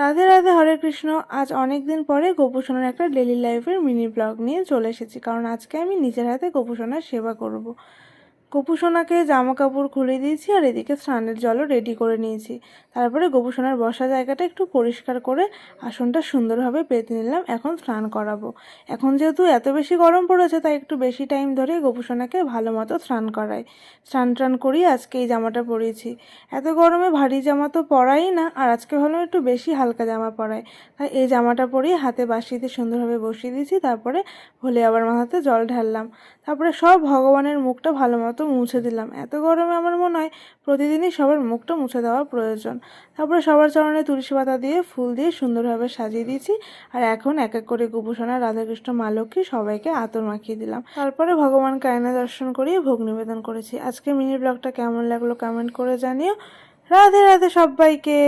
রাধে রাধে, হরে কৃষ্ণ। আজ অনেক দিন পরে গোপুসোনার একটা ডেলি লাইফের মিনি ব্লগ নিয়ে চলে এসেছি, কারণ আজকে আমি নিজের হাতে গোপুসোনার সেবা করব। গোপুসোনাকে জামা কাপড় খুলে দিয়েছি আর এদিকে স্নানের জলও রেডি করে নিয়েছি। তারপরে গোপুসোনার বসা জায়গাটা একটু পরিষ্কার করে আসনটা সুন্দরভাবে পেতে নিলাম। এখন স্নান করাবো। এখন যেহেতু এত বেশি গরম পড়েছে, তাই একটু বেশি টাইম ধরে গোপুসোনাকে ভালো মতো স্নান করাই। স্নান করিয়ে আজকে এই জামাটা পরিয়েছি। এত গরমে ভারী জামা তো পরাই না, আর আজকে হলো একটু বেশি হালকা জামা পরাই। তাই এই জামাটা পরিয়ে হাতে বাসিতে সুন্দরভাবে বসিয়ে দিয়েছি। তারপরে ভোলে আবার মাথাতে জল ঢাললাম। তারপরে সব ভগবানের মুখটা ভালো মতো মুছে দিলাম। এত গরমে আমার মনে হয় প্রতিদিনই সবার মুখটা মুছে দেওয়া প্রয়োজন। তারপরে সবার চরণে তুলসী পাতা দিয়ে ফুল দিয়ে সুন্দরভাবে সাজিয়ে দিয়েছি। আর এখন এক এক করে গোপুসোনা, রাধাকৃষ্ণ, মা লক্ষ্মী সবাইকে আতর মাখিয়ে দিলাম। তারপরে ভগবানকে আয়না দর্শন করিয়ে ভোগ নিবেদন করেছি। আজকে মিনি ব্লগটা কেমন লাগলো কমেন্ট করে জানিও। রাধে রাধে সবাইকে।